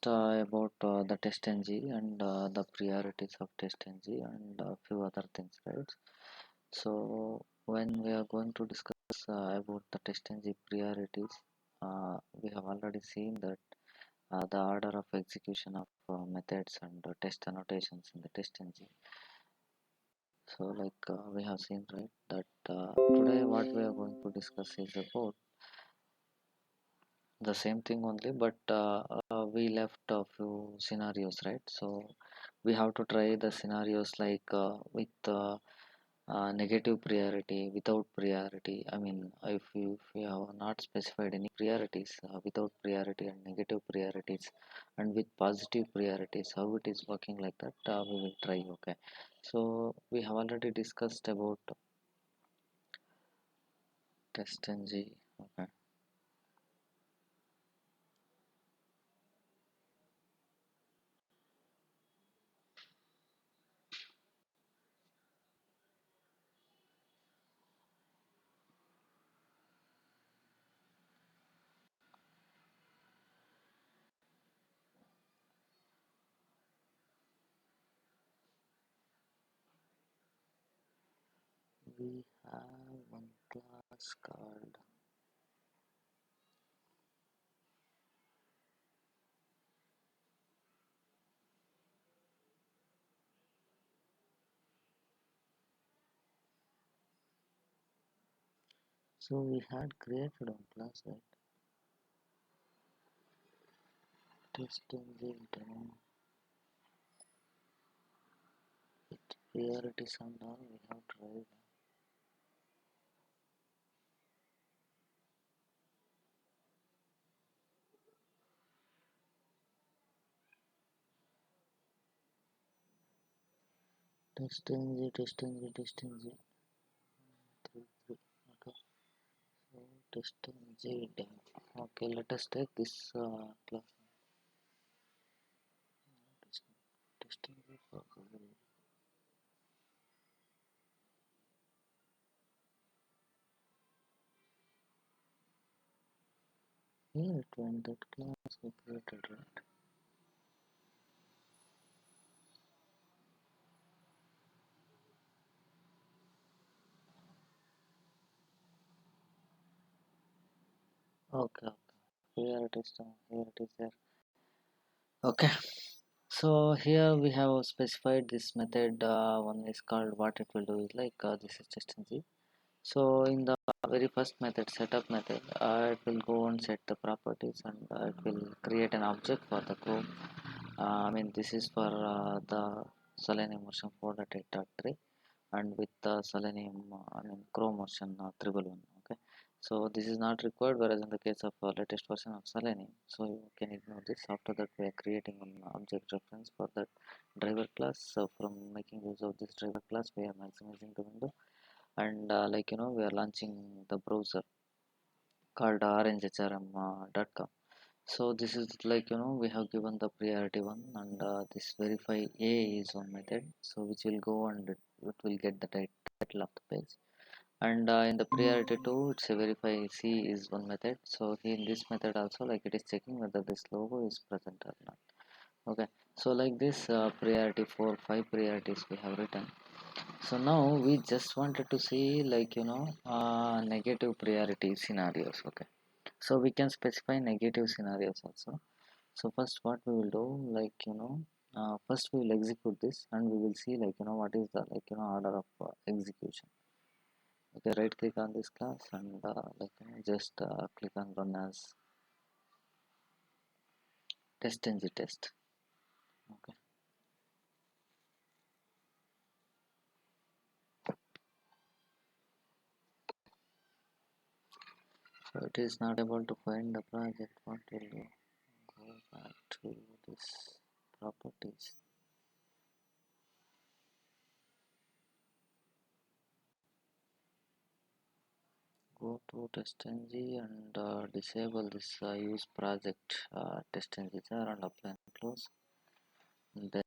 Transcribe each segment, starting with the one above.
About the TestNg and the priorities of TestNg and a few other things, right? So when we are going to discuss about the TestNg priorities, we have already seen that the order of execution of methods and test annotations in the TestNg. So we have seen, right, that today what we are going to discuss is about the same thing only, but we left a few scenarios, right? So we have to try the scenarios with negative priority, without priority. I mean, if you have not specified any priorities, without priority and negative priorities, and with positive priorities, how it is working like that, we will try. Okay, so we have already discussed about TestNg. Okay, we have one class called. So we had created one class, right? Testing the demo with priorities and all we have tried. Testing the three, three. Okay. So testing the demo. Okay, let us take this class. Testing the program. Here it went that class we created, right? Okay, okay. Here it is. Here it is there. Okay. So here we have specified this method. One is called what it will do is this is testing. So in the very first method, setup method, it will go and set the properties, and it will create an object for the Chrome. I mean, this is for the Selenium version 4.8.3 and with the Selenium, Chrome version 311. Okay, so this is not required, whereas in the case of latest version of Selenium, so you can ignore this. After that, we are creating an object reference for that driver class. So from making use of this driver class, we are maximizing the window, and we are launching the browser called orangehrm.com. So this is we have given the priority one, and this verify a is one method, so which will go and it will get the title of the page. And in the priority 2, it's a verify c is one method. So in this method also, like, it is checking whether this logo is present or not. Okay, so like this priority 4 5 priorities we have written. So now we just wanted to see negative priority scenarios. Okay, so we can specify negative scenarios also. So first what we will do, first we will execute this, and we will see what is the order of execution. Okay, right click on this class, and just click on run as testng test. Okay, so it is not able to find the project. What will do? Go back to this properties. Go to TestNg and disable this use project TestNg there, and apply and close. And then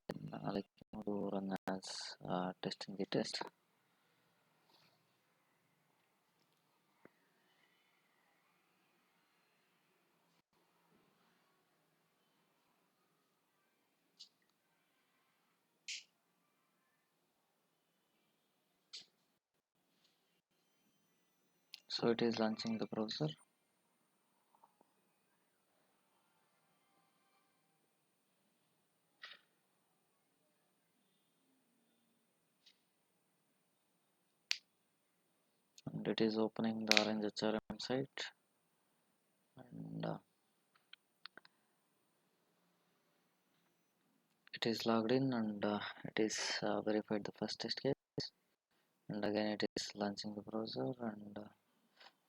do run as TestNg test. So it is launching the browser, and it is opening the orange HRM site, and it is logged in, and it is verified the first test case, and again it is launching the browser. And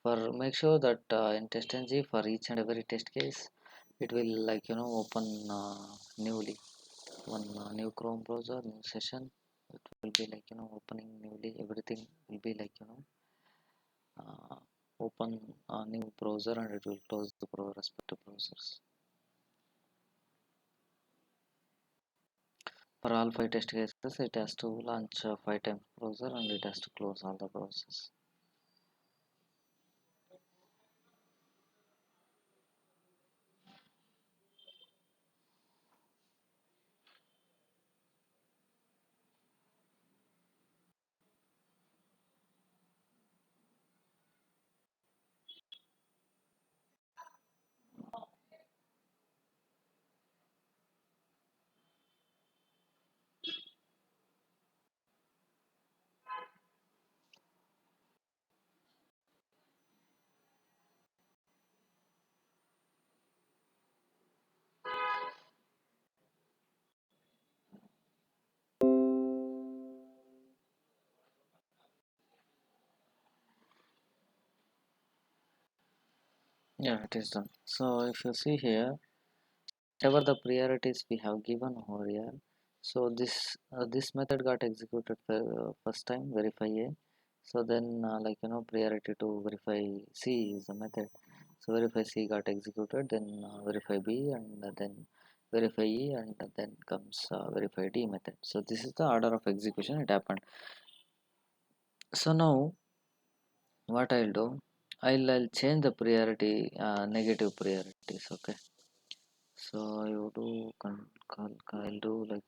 for make sure that in TestNg, for each and every test case, it will open newly one new Chrome browser, new session. It will be opening newly. Everything will be uh, open a new browser, and it will close the respective browsers. For all 5 test cases, it has to launch 5 times browser, and it has to close all the browsers. Yeah, it is done. So if you see here, whatever the priorities we have given over here, so this method got executed for first time, verify A. So then priority to verify C is the method. So verify C got executed, then verify B, and then verify E, and then comes verify D method. So this is the order of execution it happened. So now what I'll do, I'll change the priority, negative priorities. Okay, so you do I'll do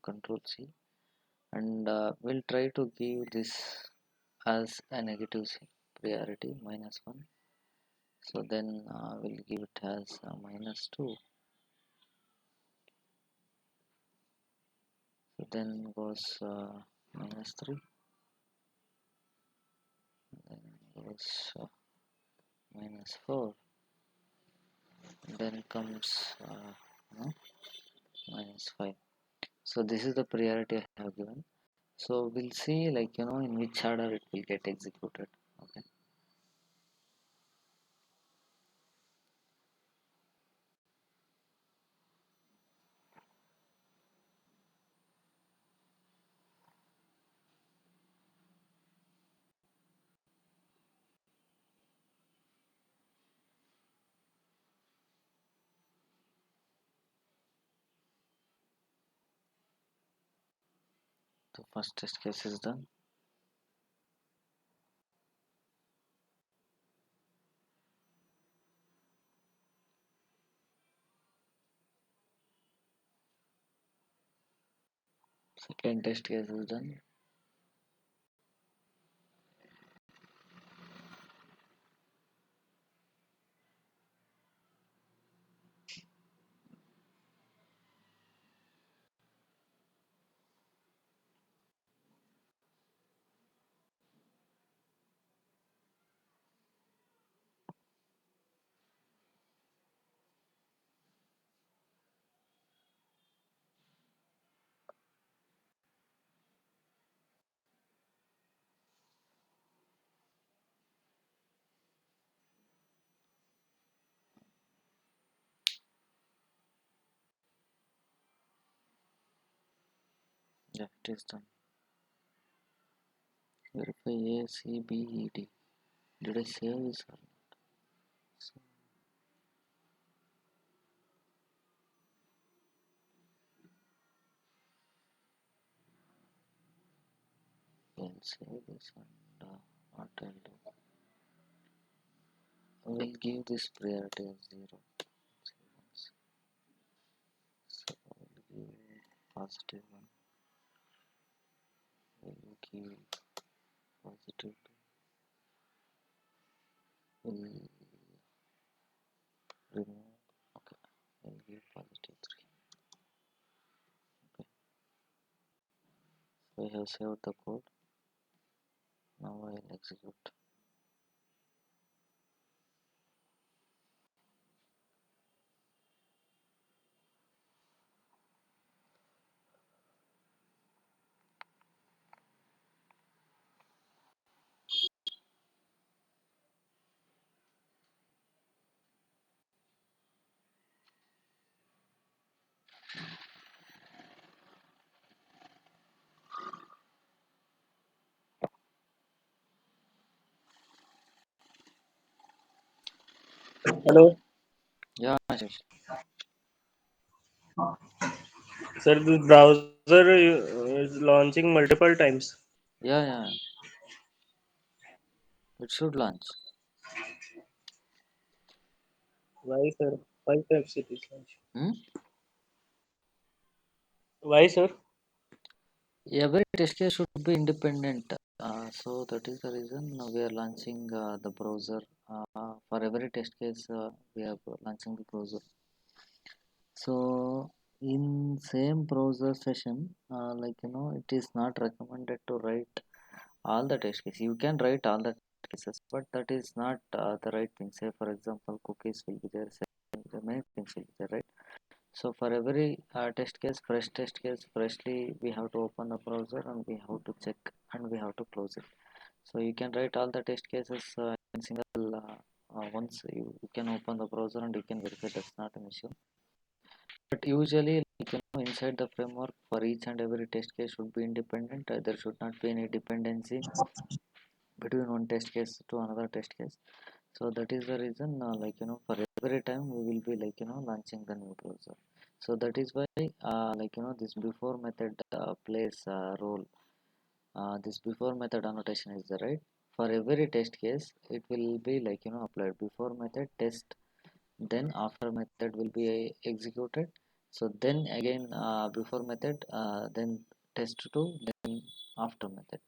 control C, and we'll try to give this as a negative C, priority -1. So then we'll give it as -2. So then goes -3, then goes -4, then comes -5. So this is the priority I have given. So we'll see in which order it will get executed. Okay. The first test case is done. Second test case is done. Yeah, it is done. Verify A, C, B, E, D. Did I save this or not? So I'll save this, and what I'll do, I will give this priority as 0. So I will give positive 1. I will give positive 2. will remove. Okay, will give positive 3. Okay, so I have saved the code. Now I will execute. Hello, Yeah, Ashish. sir. The browser is launching multiple times. Yeah, yeah, it should launch. Why, sir? Five times it is launching. Hmm? Why, sir? Every test case should be independent. So that is the reason we are launching the browser. For every test case, we are launching the browser. So in same browser session, it is not recommended to write all the test cases. You can write all the test cases, but that is not the right thing. Say for example, cookies will be there. Say, many things will be there, right? So for every test case, fresh test case, freshly we have to open the browser and we have to check and we have to close it. So you can write all the test cases in single once you can open the browser and you can verify. That's not an issue. But usually, inside the framework for each and every test case should be independent. There should not be any dependency between one test case to another test case. So that is the reason, for every time we will be launching the new browser. So that is why this before method plays a role. This before method annotation is the right. For every test case, it will be applied before method test, then after method will be executed. So then again before method, then test 2, then after method.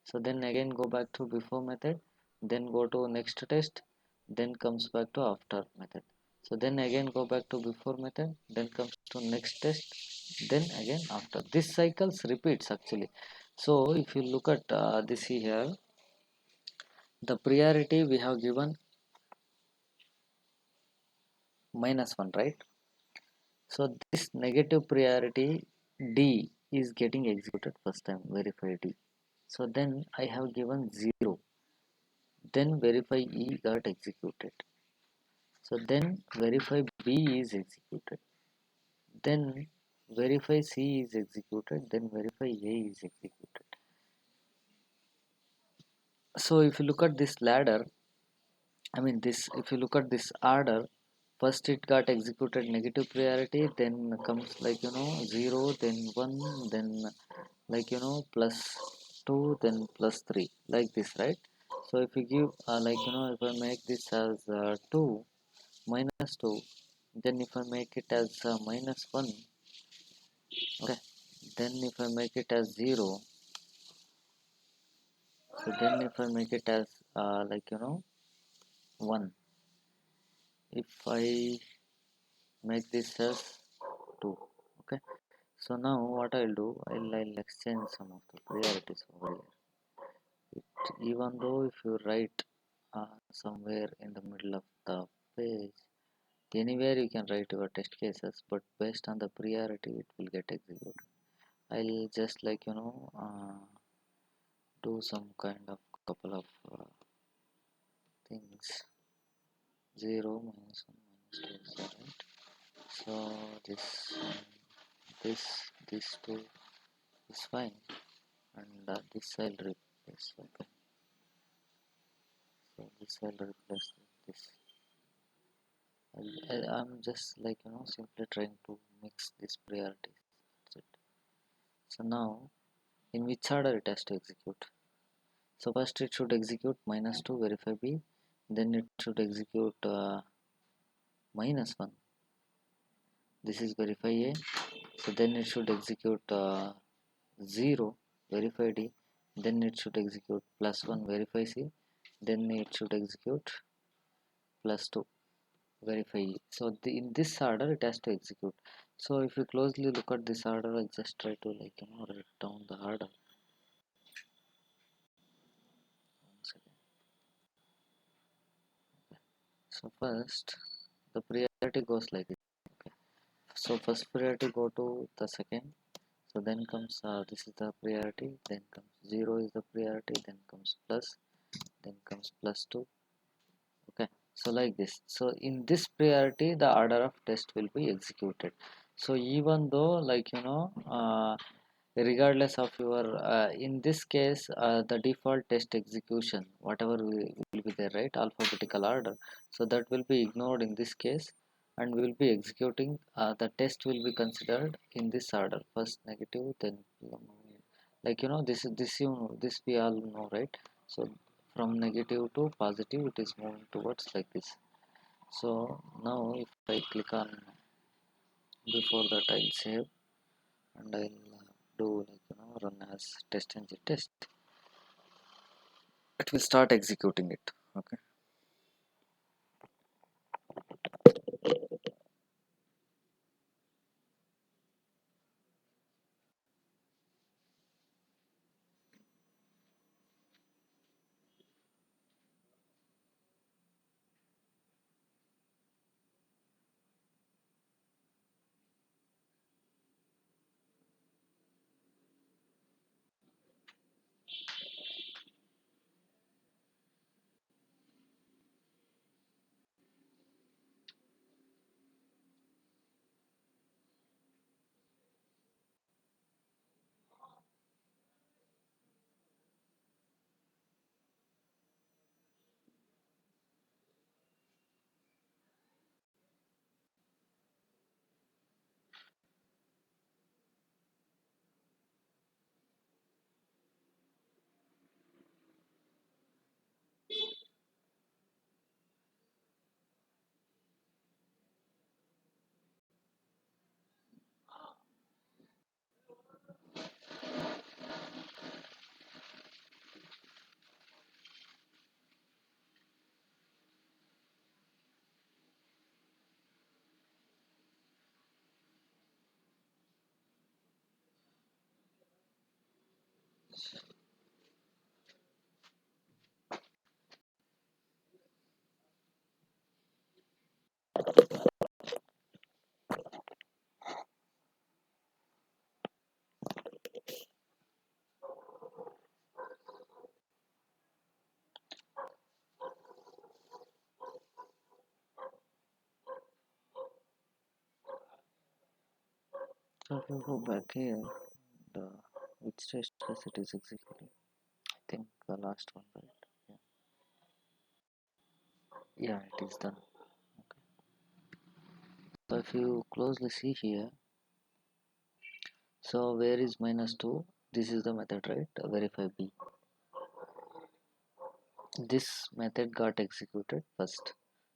So then again go back to before method, then go to next test, then comes back to after method. So then again go back to before method, then comes to next test, then again after. This cycles repeats actually. So if you look at this here, the priority we have given -1, right? So this negative priority D is getting executed first time, verify D. So then I have given 0, then verify E got executed. So then verify B is executed. Then verify C is executed. Then verify A is executed. So if you look at this ladder, if you look at this order, first it got executed negative priority, then comes 0, then 1, then +2, then +3, like this, right? So if you give if I make this as 2 -2, then if I make it as -1, okay, then if I make it as 0, so then if I make it as 1, if I make this as 2, okay. So now what I'll do, I'll exchange some of the priorities over here. Even though if you write somewhere in the middle of the page, anywhere you can write your test cases, but based on the priority it will get executed. I'll just do some kind of couple of things. 0 -1 -2 is the right. So this one, this 2 is fine, and this I'll replace. Okay, so this I'll replace with this. I'm just simply trying to mix these priorities. That's it. So now, in which order it has to execute? So first it should execute -2, verify B, then it should execute -1. This is verify A. So then it should execute 0, verify D. Then it should execute +1, verify C. Then it should execute plus 2, verify E. So in this order it has to execute. So if you closely look at this order, I'll just try to write down the order. Once again. So first the priority goes like this. Okay. So first priority go to the second. So then comes this is the priority. Then comes 0 is the priority. Then comes plus. Then comes plus 2. Okay, so like this. So in this priority the order of test will be executed. So even though regardless of your in this case the default test execution whatever will be there, right, alphabetical order, so that will be ignored in this case, and we will be executing the test will be considered in this order, first negative, then this we all know, right? So from negative to positive it is moving towards like this. So now if I click on before that I'll save, and I'll do run as TestNg test. It will start executing it. Okay. So if you go back here, the which test case it is executing? I think the last one, right? Yeah, it is done. Okay. So if you closely see here, so where is minus 2? This is the method, right? Verify B. This method got executed first.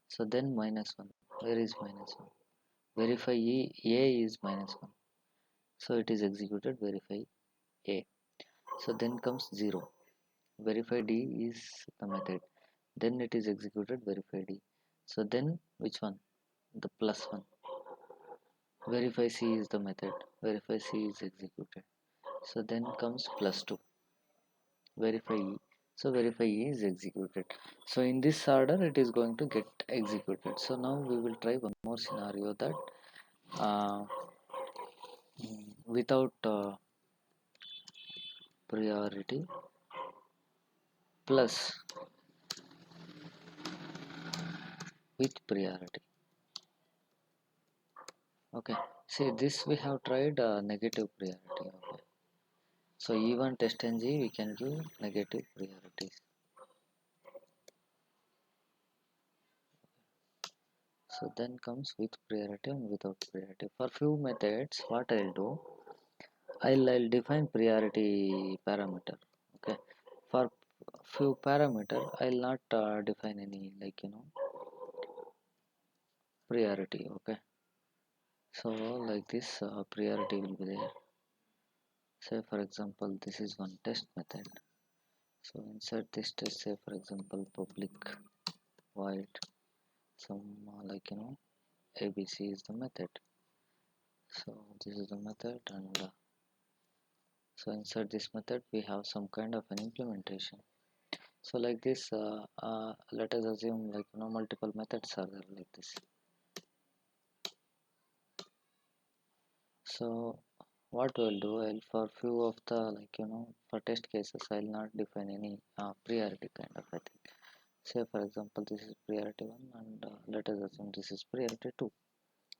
So then minus 1. Where is minus 1? Verify A is minus 1. So it is executed verify A. So then comes 0. Verify D is the method. Then it is executed verify D. So then which one? The plus 1. Verify C is the method. Verify C is executed. So then comes plus 2. Verify E. So verify E is executed. So in this order it is going to get executed. So now we will try one more scenario that uh, without priority plus with priority. Okay, see this we have tried negative priority. Okay, so even TestNg we can give negative priorities. So then comes with priority and without priority. For few methods what I'll do, I'll define priority parameter. Okay, for few parameter I'll not define any priority. Okay, so like this priority will be there. Say for example this is one test method. So insert this test, say for example public void some ABC is the method. So this is the method, and so inside this method we have some kind of an implementation. So like this, let us assume multiple methods are there like this. So what we'll do, I'll for few of the for test cases, I'll not define any priority kind of a thing. Say for example, this is priority 1, and let us assume this is priority 2.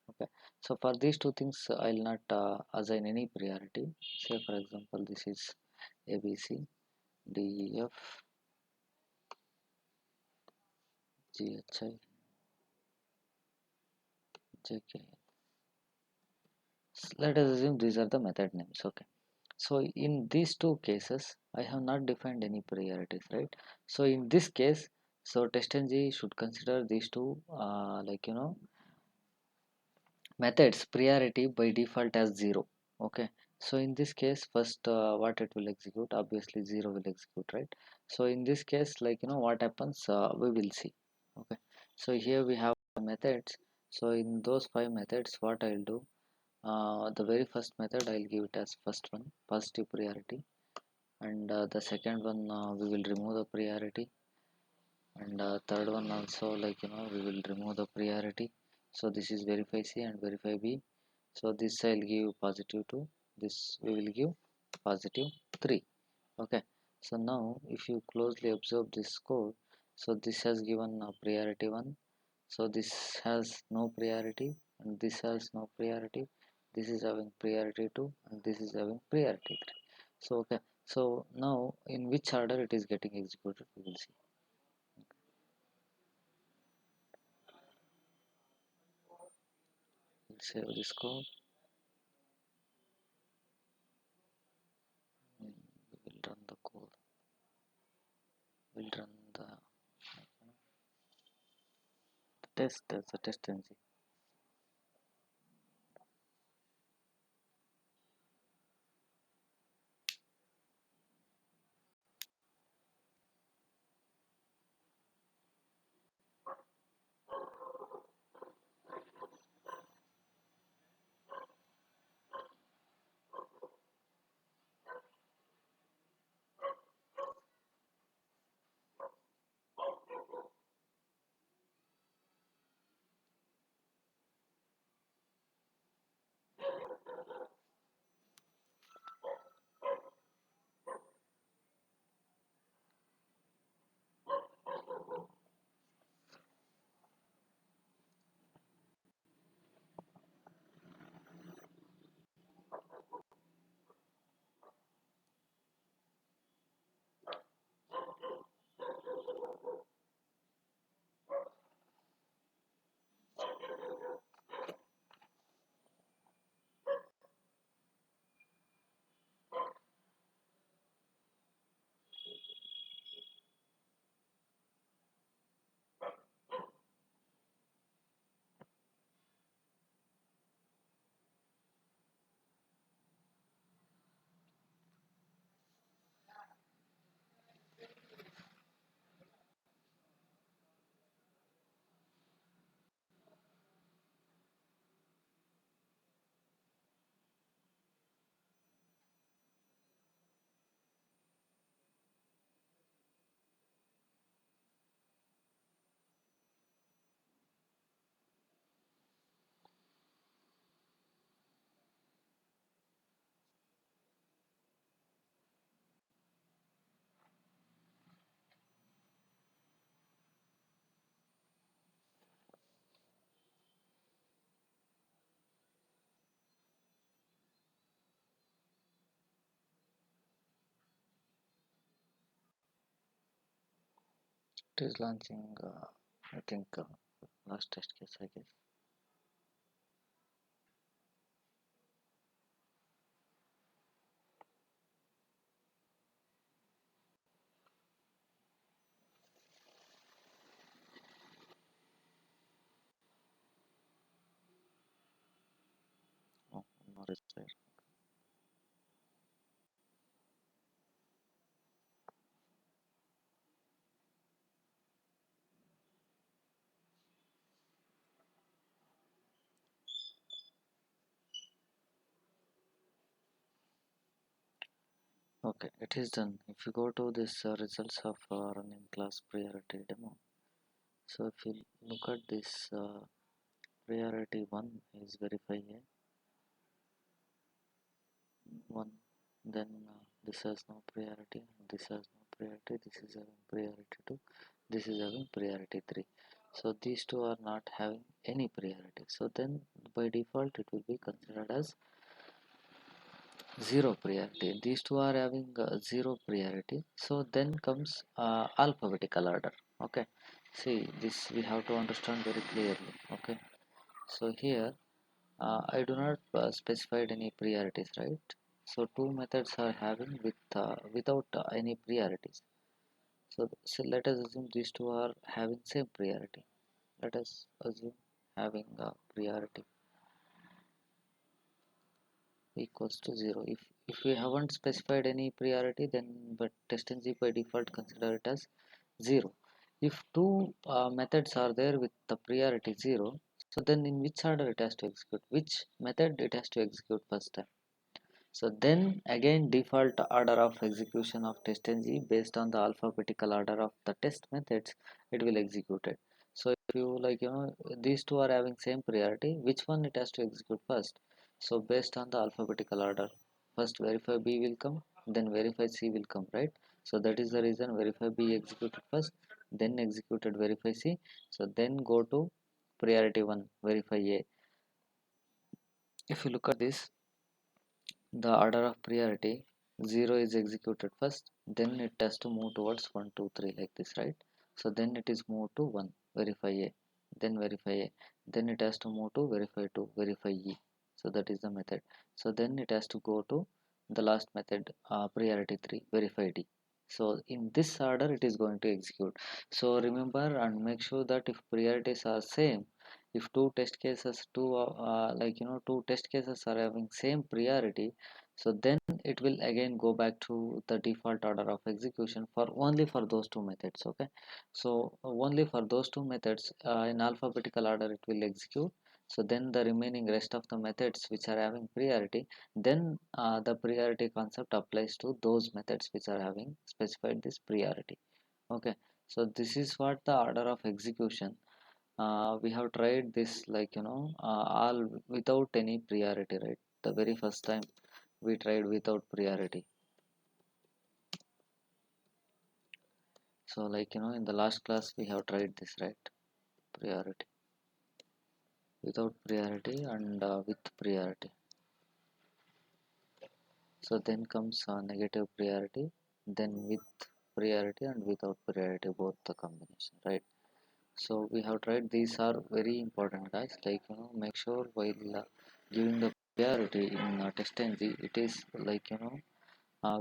Okay, so for these two things, I'll not assign any priority. Say for example, this is ABC, DEF, GHI, JK. Let us assume these are the method names. Okay, so in these two cases I have not defined any priorities, right? So in this case, so TestNg should consider these two methods priority by default as 0. Okay, so in this case, first what it will execute, obviously 0 will execute, right? So in this case, what happens, we will see. Okay, so here we have methods. So in those 5 methods, what I'll do, the very first method I'll give it as first one, positive priority, and the second one we will remove the priority, and third one also we will remove the priority. So this is verify C and verify B. So this I'll give positive 2, this we will give positive 3. Okay, so now if you closely observe this code, so this has given a priority 1, so this has no priority, and this has no priority, this is having priority 2, and this is having priority 3. So okay, so now in which order it is getting executed, we will see. We'll save this code, and we will run the code, we'll run the test as a test engine. It is launching, I think, last test case, I guess. Oh, no result. Okay, it is done. If you go to this results of running class priority demo, so if you look at this priority 1 is verify a 1, then this has no priority, this has no priority, this is having priority 2, this is having priority 3. So these two are not having any priority. So then by default it will be considered as zero priority. These two are having zero priority. So then comes alphabetical order. Okay, see this we have to understand very clearly. Okay, so here I do not specified any priorities, right? So two methods are having without any priorities. So let us assume these two are having same priority. Let us assume having priority equals to 0. If we haven't specified any priority, then but TestNg by default consider it as 0. If two methods are there with the priority 0, so then in which order it has to execute, which method it has to execute first time. So then again default order of execution of TestNg based on the alphabetical order of the test methods, it will execute it. So if you these two are having same priority, which one it has to execute first? So based on the alphabetical order, first verify B will come, then verify C will come, right? So that is the reason verify B executed first, then executed verify C. So then go to priority 1 verify A. If you look at this, the order of priority 0 is executed first, then it has to move towards 1 2 3 like this, right? So then it is moved to 1 verify a, then verify a, then it has to move to verify 2 verify e. So that is the method. So then it has to go to the last method, priority 3 verify d. So in this order it is going to execute. So remember and make sure that if priorities are same, if two test cases two test cases are having same priority, so then it will again go back to the default order of execution for only for those two methods. Okay, so only for those two methods in alphabetical order it will execute. So then the remaining rest of the methods which are having priority, then the priority concept applies to those methods which are having specified this priority. Okay, so this is what the order of execution. We have tried this all without any priority, right? The very first time we tried without priority. So in the last class we have tried this, right? Priority, without priority, and with priority. So then comes negative priority, then with priority and without priority, both the combination, right? So we have tried, these are very important guys, make sure while giving the priority in TestNg, it is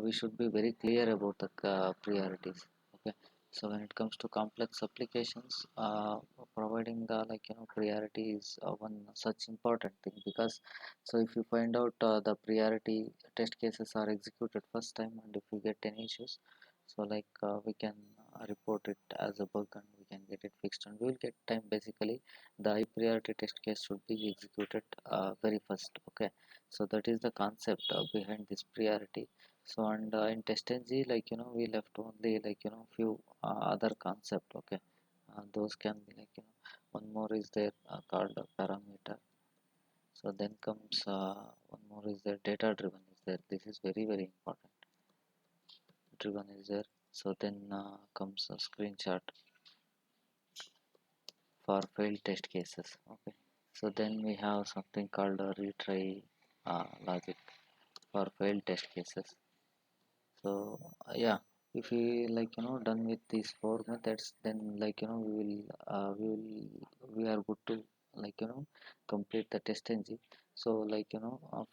we should be very clear about the priorities. Okay, so when it comes to complex applications, providing the priority is one such important thing, because so if you find out the priority test cases are executed first time, and if we get any issues, so we can report it as a bug and we can get it fixed, and we will get time. Basically the high priority test case should be executed very first. Okay, so that is the concept behind this priority. So and in TestNg, we left only few other concept. Okay, those can be one more is there called parameter. So then comes one more is there data driven is there. This is very very important. Driven is there. So then comes a screenshot for failed test cases. Okay. So then we have something called a retry logic for failed test cases. So yeah, if we done with these four methods, then we are good to complete the test engine. So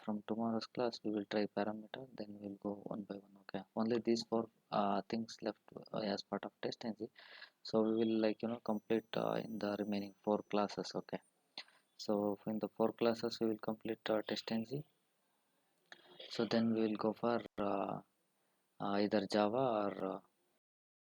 from tomorrow's class we will try parameter, then we'll go one by one. Okay, only these four things left as part of test engine. So we will complete in the remaining four classes. Okay, so in the four classes we will complete test engine. So then we will go for either Java or